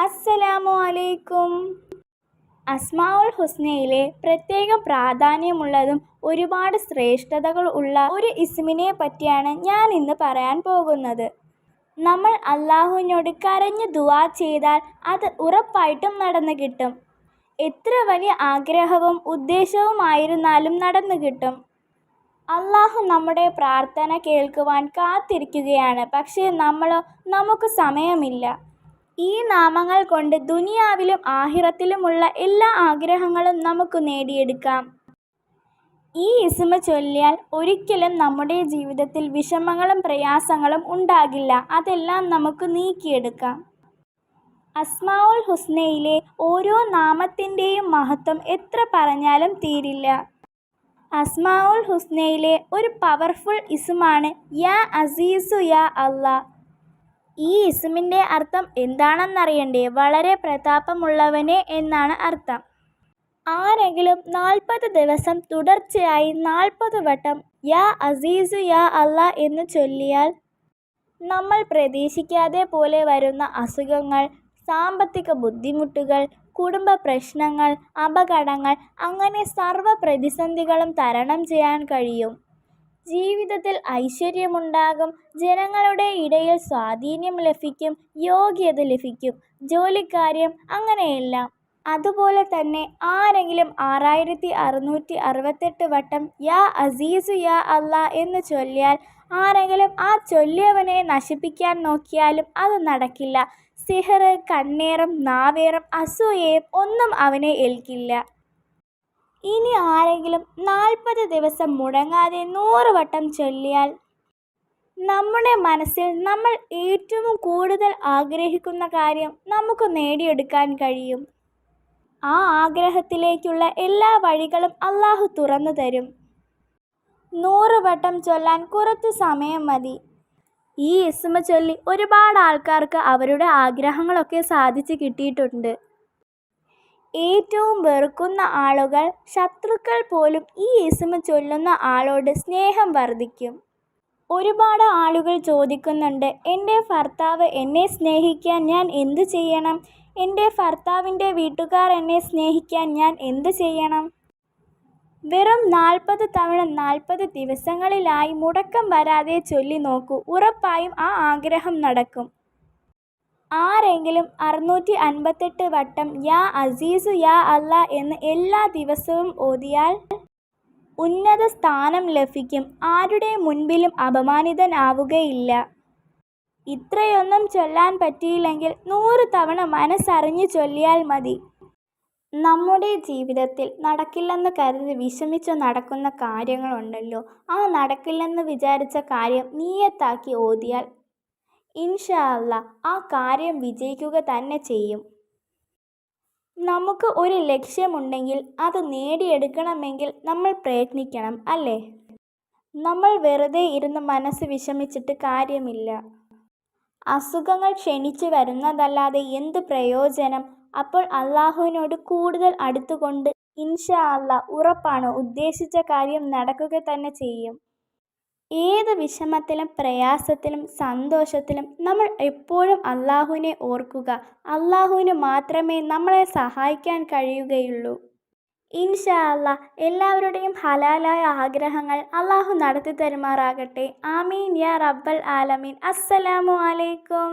അസ്സലാമു അലൈക്കും. അസ്മാഉൽ ഹുസ്നയിലെ പ്രത്യേകം പ്രാധാന്യമുള്ളതും ഒരുപാട് ശ്രേഷ്ഠതകൾ ഉള്ള ഒരു ഇസ്മിനെ പറ്റിയാണ് ഞാൻ ഇന്ന് പറയാൻ പോകുന്നത്. നമ്മൾ അല്ലാഹുവിനോട് കരഞ്ഞ് ദുആ ചെയ്താൽ അത് ഉറപ്പായിട്ടും നടന്നു കിട്ടും. എത്ര വലിയ ആഗ്രഹവും ഉദ്ദേശവുമായിരുന്നാലും നടന്നു കിട്ടും. അല്ലാഹു നമ്മുടെ പ്രാർത്ഥന കേൾക്കുവാൻ കാത്തിരിക്കുകയാണ്. പക്ഷേ നമുക്ക് സമയമില്ല. ഈ നാമങ്ങൾ കൊണ്ട് ദുനിയാവിലും ആഖിറത്തിലുമുള്ള എല്ലാ ആഗ്രഹങ്ങളും നമുക്ക് നേടിയെടുക്കാം. ഈ ഇസ്മ ചൊല്ലിയാൽ ഒരിക്കലും നമ്മുടെ ജീവിതത്തിൽ വിഷമങ്ങളും പ്രയാസങ്ങളും ഉണ്ടാകില്ല. അതെല്ലാം നമുക്ക് നീക്കിയെടുക്കാം. അസ്മാഉൽ ഹുസ്നയിലെ ഓരോ നാമത്തിൻ്റെയും മഹത്വം എത്ര പറഞ്ഞാലും തീരില്ല. അസ്മാഉൽ ഹുസ്നയിലെ ഒരു പവർഫുൾ ഇസ്മാണ് യാ അസീസു യാ അല്ലാ. ഈ ഇസ്മിൻ്റെ അർത്ഥം എന്താണെന്നറിയണ്ടേ? വളരെ പ്രതാപമുള്ളവനെ എന്നാണ് അർത്ഥം. ആരെങ്കിലും 40 ദിവസം തുടർച്ചയായി 40 വട്ടം യാ അസീസു യാ അല്ലാ എന്ന് ചൊല്ലിയാൽ നമ്മൾ പ്രതീക്ഷിക്കാതെ പോലെ വരുന്ന അസുഖങ്ങൾ, സാമ്പത്തിക ബുദ്ധിമുട്ടുകൾ, കുടുംബ പ്രശ്നങ്ങൾ, അപകടങ്ങൾ അങ്ങനെ സർവ്വ പ്രതിസന്ധികളും തരണം ചെയ്യാൻ കഴിയും. ജീവിതത്തിൽ ഐശ്വര്യമുണ്ടാകും. ജനങ്ങളുടെ ഇടയിൽ സ്വാധീനം ലഭിക്കും. യോഗ്യത ലഭിക്കും. ജോലിക്കാര്യം അങ്ങനെയെല്ലാം. അതുപോലെ തന്നെ ആരെങ്കിലും 6668 വട്ടം യാ അസീസു യാ അല്ലാ എന്ന് ചൊല്ലിയാൽ ആരെങ്കിലും ആ ചൊല്ലിയവനെ നശിപ്പിക്കാൻ നോക്കിയാലും അത് നടക്കില്ല. സിഹർ, കണ്ണേറും, നാവേറും, അസൂയയും ഒന്നും അവനെ ഏൽക്കില്ല. ഇനി ആരെങ്കിലും 40 ദിവസം മുടങ്ങാതെ 100 വട്ടം ചൊല്ലിയാൽ നമ്മുടെ മനസ്സിൽ നമ്മൾ ഏറ്റവും കൂടുതൽ ആഗ്രഹിക്കുന്ന കാര്യം നമുക്ക് നേടിയെടുക്കാൻ കഴിയും. ആ ആഗ്രഹത്തിലേക്കുള്ള എല്ലാ വഴികളും അല്ലാഹു തുറന്നു തരും. 100 വട്ടം ചൊല്ലാൻ കുറച്ച് സമയം മതി. ഈ ഇസ്മ ചൊല്ലി ഒരുപാട് ആൾക്കാർക്ക് അവരുടെ ആഗ്രഹങ്ങളൊക്കെ സാധിച്ചു കിട്ടിയിട്ടുണ്ട്. ഏറ്റവും വെറുക്കുന്ന ആളുകൾ, ശത്രുക്കൾ പോലും ഈ ഇസ്മ ചൊല്ലുന്ന ആളോട് സ്നേഹം വർദ്ധിക്കും. ഒരുപാട് ആളുകൾ ചോദിക്കുന്നുണ്ട്, എൻ്റെ ഭർത്താവ് എന്നെ സ്നേഹിക്കാൻ ഞാൻ എന്ത് ചെയ്യണം? എൻ്റെ ഭർത്താവിൻ്റെ വീട്ടുകാർ എന്നെ സ്നേഹിക്കാൻ ഞാൻ എന്ത് ചെയ്യണം? വെറും 40 തവണ 40 ദിവസങ്ങളിലായി മുടക്കം വരാതെ ചൊല്ലി നോക്കൂ. ഉറപ്പായും ആ ആഗ്രഹം നടക്കും. ആരെങ്കിലും 658 വട്ടം യാ അസീസു യാ അല്ലാ എന്ന് എല്ലാ ദിവസവും ഓതിയാൽ ഉന്നത സ്ഥാനം ലഭിക്കും. ആരുടെ മുൻപിലും അപമാനിതനാവുകയില്ല. ഇത്രയൊന്നും ചൊല്ലാൻ പറ്റിയില്ലെങ്കിൽ 100 തവണ മനസ്സറിഞ്ഞ് ചൊല്ലിയാൽ മതി. നമ്മുടെ ജീവിതത്തിൽ നടക്കില്ലെന്ന് കരുതി വിഷമിച്ചു നടക്കുന്ന കാര്യങ്ങളുണ്ടല്ലോ, ആ നടക്കില്ലെന്ന് വിചാരിച്ച കാര്യം നിയ്യത്താക്കി ഓതിയാൽ ഇൻഷാ അല്ലാ ആ കാര്യം വിജയിക്കുക തന്നെ ചെയ്യും. നമുക്ക് ഒരു ലക്ഷ്യമുണ്ടെങ്കിൽ അത് നേടിയെടുക്കണമെങ്കിൽ നമ്മൾ പ്രയത്നിക്കണം, അല്ലേ? നമ്മൾ വെറുതെ ഇരുന്ന് മനസ്സ് വിഷമിച്ചിട്ട് കാര്യമില്ല. അസുഖങ്ങൾ ക്ഷണിച്ചു വരുന്നതല്ലാതെ എന്ത് പ്രയോജനം? അപ്പോൾ അല്ലാഹുവിനോട് കൂടുതൽ അടുത്തുകൊണ്ട് ഇൻഷാ അല്ലാ ഉറപ്പാണ് ഉദ്ദേശിച്ച കാര്യം നടക്കുക തന്നെ ചെയ്യും. ഏത് വിഷമത്തിലും പ്രയാസത്തിലും സന്തോഷത്തിലും നമ്മൾ എപ്പോഴും അല്ലാഹുവിനെ ഓർക്കുക. അല്ലാഹുവിന് മാത്രമേ നമ്മളെ സഹായിക്കാൻ കഴിയുകയുള്ളൂ. ഇൻഷാ അല്ലാ എല്ലാവരുടെയും ഹലാലായ ആഗ്രഹങ്ങൾ അല്ലാഹു നടത്തി തരുമാറാകട്ടെ. ആമീൻ യാ റബ്ബൽ ആലമീൻ. അസ്സലാമു അലൈക്കും.